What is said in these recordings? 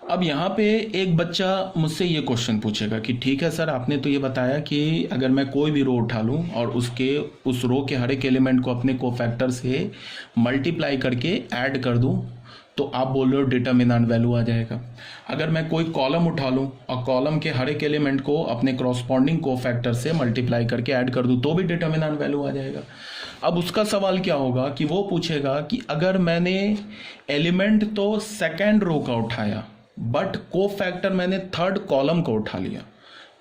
अब यहाँ पे एक बच्चा मुझसे ये क्वेश्चन पूछेगा कि ठीक है सर, आपने तो ये बताया कि अगर मैं कोई भी रो उठा लूँ और उसके उस रो के हर एक एलिमेंट को अपने कोफैक्टर से मल्टीप्लाई करके ऐड कर दूँ तो आप बोल रहे हो डिटर्मिनेंट वैल्यू आ जाएगा। अगर मैं कोई कॉलम उठा लूँ और कॉलम के हर एक एलिमेंट को अपने क्रॉसपॉन्डिंग कोफैक्टर से मल्टीप्लाई करके ऐड कर दूँ तो भी डिटर्मिनेंट वैल्यू आ जाएगा। अब उसका सवाल क्या होगा कि वो पूछेगा कि अगर मैंने एलिमेंट तो सेकेंड रो का उठाया बट कोफैक्टर मैंने थर्ड कॉलम को उठा लिया,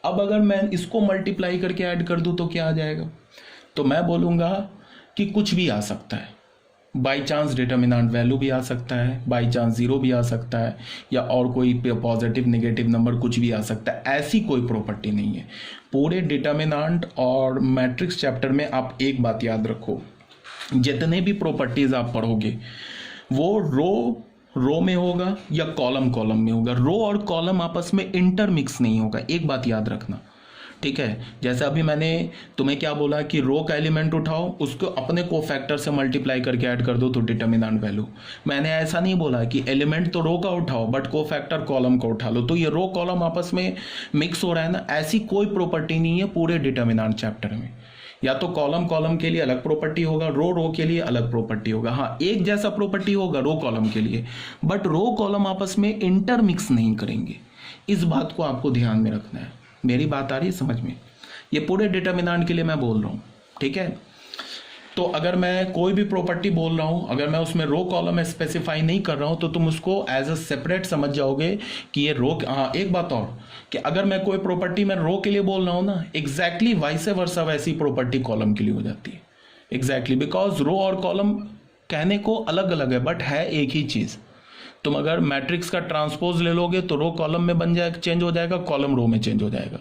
अब अगर मैं इसको मल्टीप्लाई करके ऐड कर दूं तो क्या आ जाएगा? तो मैं बोलूँगा कि कुछ भी आ सकता है। बाई चांस डिटर्मिनेंट वैल्यू भी आ सकता है, बाई चांस जीरो भी आ सकता है, या और कोई पॉजिटिव नेगेटिव नंबर कुछ भी आ सकता है। ऐसी कोई प्रॉपर्टी नहीं है। पूरे डिटर्मिनेंट और मैट्रिक्स चैप्टर में आप एक बात याद रखो, जितने भी प्रॉपर्टीज आप पढ़ोगे वो रो में होगा या कॉलम कॉलम में होगा। रो और कॉलम आपस में इंटरमिक्स नहीं होगा, एक बात याद रखना, ठीक है। जैसे अभी मैंने तुम्हें क्या बोला कि रो का एलिमेंट उठाओ, उसको अपने कोफैक्टर से मल्टीप्लाई करके ऐड कर दो तो डिटर्मिनेंट वैल्यू। मैंने ऐसा नहीं बोला कि एलिमेंट तो रो का उठाओ बट कोफैक्टर कॉलम का उठा लो, तो ये रो कॉलम आपस में मिक्स हो रहा है ना। ऐसी कोई प्रॉपर्टी नहीं है पूरे डिटर्मिनेंट चैप्टर में। या तो कॉलम कॉलम के लिए अलग प्रॉपर्टी होगा, रो रो के लिए अलग प्रॉपर्टी होगा। हाँ, एक जैसा प्रॉपर्टी होगा रो कॉलम के लिए, बट रो कॉलम आपस में इंटरमिक्स नहीं करेंगे। इस बात को आपको ध्यान में रखना है। मेरी बात आ रही है समझ में? ये पूरे डिटर्मिनेंट के लिए मैं बोल रहा हूँ, ठीक है। तो अगर मैं कोई भी प्रॉपर्टी बोल रहा हूँ, अगर मैं उसमें रो कॉलम स्पेसिफाई नहीं कर रहा हूँ तो तुम उसको एज अ सेपरेट समझ जाओगे कि ये रो। हाँ, एक बात और कि अगर मैं कोई प्रॉपर्टी मैं रो के लिए बोल रहा हूँ ना, एग्जैक्टली वाइस वर्सा वैसी प्रॉपर्टी कॉलम के लिए हो जाती है। एग्जैक्टली, बिकॉज रो और कॉलम कहने को अलग अलग है बट है एक ही चीज़। तुम अगर मैट्रिक्स का ट्रांसपोज ले लोगे तो रो कॉलम में बन जाएगा, चेंज हो जाएगा, कॉलम रो में चेंज हो जाएगा,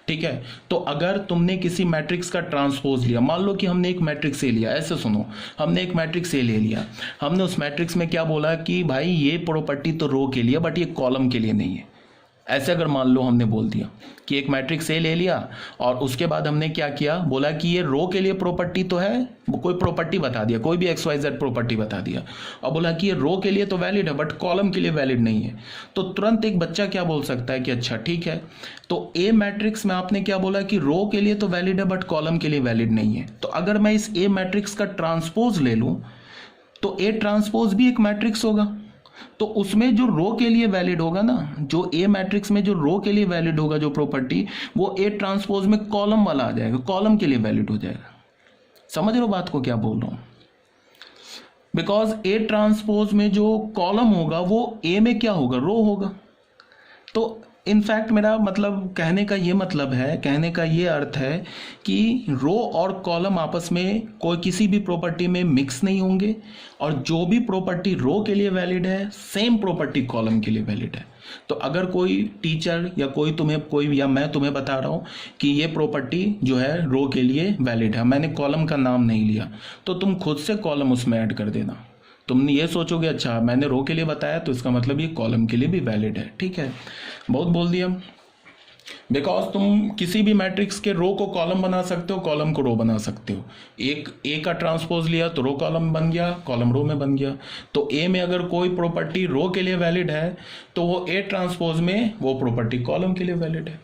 ठीक है। तो अगर तुमने किसी मैट्रिक्स का ट्रांसपोज लिया, मान लो कि हमने एक मैट्रिक्स ए लिया, ऐसे सुनो, हमने एक मैट्रिक्स ए ले लिया, हमने उस मैट्रिक्स में क्या बोला कि भाई ये प्रॉपर्टी तो रो के लिए बट ये कॉलम के लिए नहीं है। ऐसे अगर मान लो हमने बोल दिया कि एक मैट्रिक्स ए ले लिया और उसके बाद हमने क्या किया, बोला कि ये रो के लिए प्रॉपर्टी तो है, कोई प्रॉपर्टी बता दिया, कोई भी XYZ प्रॉपर्टी बता दिया, और बोला कि ये रो के लिए तो वैलिड है बट कॉलम के लिए वैलिड नहीं है। तो तुरंत एक बच्चा क्या बोल सकता है कि अच्छा ठीक है, तो ए मैट्रिक्स में आपने क्या बोला कि रो के लिए तो वैलिड है बट कॉलम के लिए वैलिड नहीं है। तो अगर मैं इस ए मैट्रिक्स का ट्रांसपोज ले लूं तो ए ट्रांसपोज भी एक मैट्रिक्स होगा, तो उसमें जो रो के लिए वैलिड होगा ना, जो ए मैट्रिक्स में जो रो के लिए वैलिड होगा जो प्रॉपर्टी, वो ए ट्रांसपोज में कॉलम वाला आ जाएगा, कॉलम के लिए वैलिड हो जाएगा। समझ रहे हो बात को क्या बोल रहा हूं? बिकॉज ए ट्रांसपोज में जो कॉलम होगा वो ए में क्या होगा, रो होगा। तो इनफैक्ट मेरा मतलब कहने का ये मतलब है, कहने का ये अर्थ है कि रो और कॉलम आपस में कोई किसी भी प्रॉपर्टी में मिक्स नहीं होंगे, और जो भी प्रॉपर्टी रो के लिए वैलिड है सेम प्रॉपर्टी कॉलम के लिए वैलिड है। तो अगर कोई टीचर या कोई तुम्हें कोई या मैं तुम्हें बता रहा हूँ कि ये प्रॉपर्टी जो है रो के लिए वैलिड है, मैंने कॉलम का नाम नहीं लिया, तो तुम खुद से कॉलम उसमें ऐड कर देना। तुमने ये सोचोगे अच्छा मैंने रो के लिए बताया तो इसका मतलब ये कॉलम के लिए भी वैलिड है, ठीक है। बहुत बोल दिया। बिकॉज तुम किसी भी मैट्रिक्स के रो को कॉलम बना सकते हो, कॉलम को रो बना सकते हो। एक ए का ट्रांसपोज लिया तो रो कॉलम बन गया, कॉलम रो में बन गया। तो ए में अगर कोई प्रॉपर्टी रो के लिए वैलिड है तो वो ए ट्रांसपोज में वो प्रॉपर्टी कॉलम के लिए वैलिड है,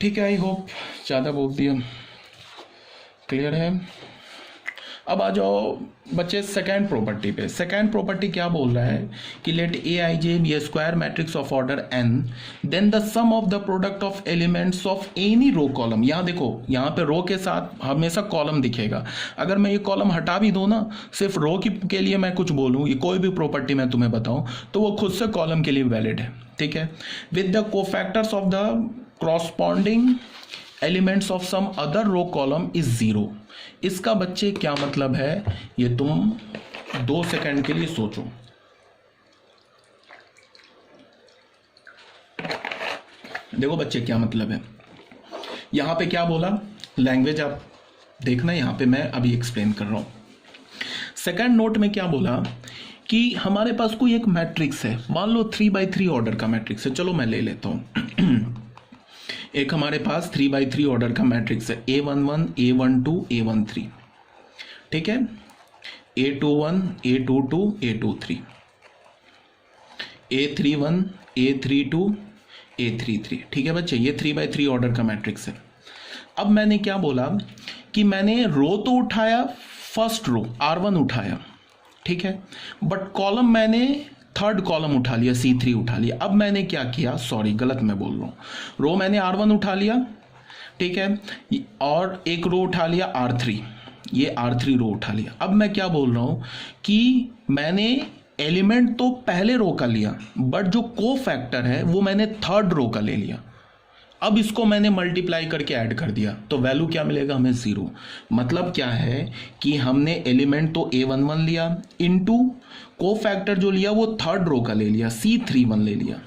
ठीक है। आई होप ज़्यादा बोल दिया, क्लियर है। अब आ जाओ बच्चे सेकेंड प्रॉपर्टी पे। सेकेंड प्रॉपर्टी क्या बोल रहा है कि let A i j be a square matrix of order n, then the sum of the product of elements of any row column. यहाँ देखो, यहाँ पे रो के साथ हमेशा कॉलम दिखेगा। अगर मैं ये कॉलम हटा भी दूँ ना, सिर्फ रो के लिए मैं कुछ बोलूँ, ये कोई भी प्रॉपर्टी मैं तुम्हें बताऊँ, तो वो खुद से कॉलम के लिए वैलिड है, ठीक है। With the cofactors of the corresponding elements of some other row column is zero. इसका बच्चे क्या मतलब है, ये तुम 2 सेकंड के लिए सोचो। देखो बच्चे क्या मतलब है, यहां पे क्या बोला, लैंग्वेज आप देखना, यहां पे मैं अभी एक्सप्लेन कर रहा हूं। सेकंड नोट में क्या बोला कि हमारे पास कोई एक मैट्रिक्स है, मान लो 3x3 ऑर्डर का मैट्रिक्स है। चलो मैं ले लेता हूं एक हमारे पास 3x3 ऑर्डर का मैट्रिक्स है, A11 A12 A13, ठीक है, A21 A22 A23। A31, A32, A33। ठीक है बच्चे, ये 3x3 ऑर्डर का मैट्रिक्स है। अब मैंने क्या बोला कि मैंने रो तो उठाया, फर्स्ट रो R1 उठाया, ठीक है, बट कॉलम मैंने थर्ड कॉलम उठा लिया, C3 उठा लिया। अब मैंने क्या किया, सॉरी गलत मैं बोल रहा हूँ, रो मैंने R1 उठा लिया, ठीक है, और एक रो उठा लिया R3, ये R3 रो उठा लिया। अब मैं क्या बोल रहा हूँ कि मैंने एलिमेंट तो पहले रो का लिया, बट जो को फैक्टर है वो मैंने थर्ड रो का ले लिया। अब इसको मैंने मल्टीप्लाई करके ऐड कर दिया, तो वैल्यू क्या मिलेगा हमें, 0। मतलब क्या है कि हमने एलिमेंट तो A11 लिया, इनटू को फैक्टर जो लिया वो थर्ड रो का ले लिया, C31 ले लिया,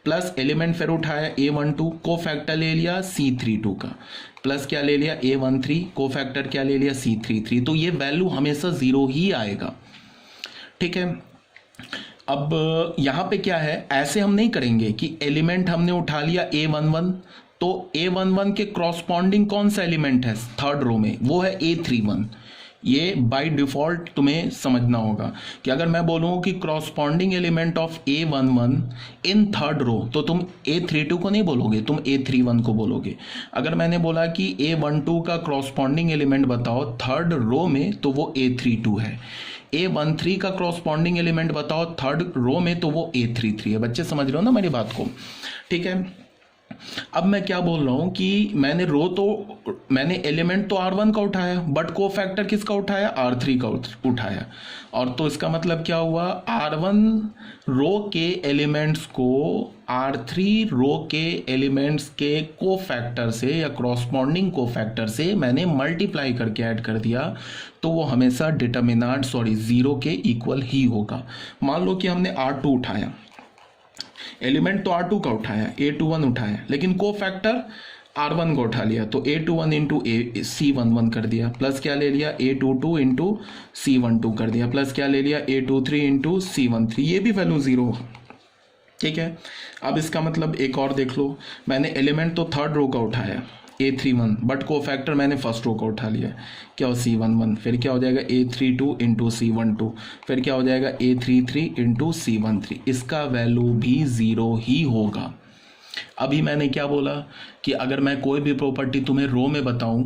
प्लस एलिमेंट फिर उठाया A12, को फैक्टर ले लिया C32 का, प्लस क्या ले लिया A13, को फैक्टर क्या ले लिया C33। तो ये वैल्यू हमेशा 0 ही आएगा, ठीक है। अब यहाँ पे क्या है, ऐसे हम नहीं करेंगे कि एलिमेंट हमने उठा लिया A11, तो A11 के क्रॉसपॉन्डिंग कौन सा एलिमेंट है थर्ड रो में, वो है A31। ये बाय डिफॉल्ट तुम्हें समझना होगा कि अगर मैं बोलूँ कि corresponding element of A11 in third row, तो तुम A32 को नहीं बोलोगे, तुम A31 को बोलोगे। अगर मैंने बोला कि A12 का क्रॉसपॉन्डिंग एलिमेंट बताओ थर्ड रो में, तो वो A32 है। A13 का क्रॉसपॉन्डिंग एलिमेंट बताओ थर्ड रो में, तो वो A33 है। बच्चे समझ रहे हो ना मेरी बात को, ठीक है। अब मैं क्या बोल रहा हूं कि मैंने एलिमेंट तो R1 का उठाया, बट को फैक्टर किसका उठाया, R3 का उठाया। और तो इसका मतलब क्या हुआ, R1 रो के एलिमेंट्स को R3 रो के एलिमेंट्स के को फैक्टर से या क्रॉसपॉन्डिंग को फैक्टर से मैंने मल्टीप्लाई करके ऐड कर दिया, तो वो हमेशा डिटर्मिनेंट 0 के इक्वल ही होगा। मान लो कि हमने R2 उठाया, एलिमेंट तो R2 का उठाया, A21 उठाया, लेकिन को फैक्टर R1 को उठा लिया, तो A21 इंटू C11 कर दिया, प्लस क्या ले लिया A22 इंटू C12 कर दिया, प्लस क्या ले लिया A23 इंटू C13, ये भी वैल्यू 0, ठीक है। अब इसका मतलब एक और देख लो, मैंने एलिमेंट तो थर्ड रो का उठाया A31, बट को फैक्टर मैंने फर्स्ट रो का उठा लिया, क्या हो C11, फिर क्या हो जाएगा A32 इंटू C12, फिर क्या हो जाएगा A33 इंटू C13, इसका वैल्यू भी 0 ही होगा। अभी मैंने क्या बोला कि अगर मैं कोई भी प्रॉपर्टी तुम्हें रो में बताऊं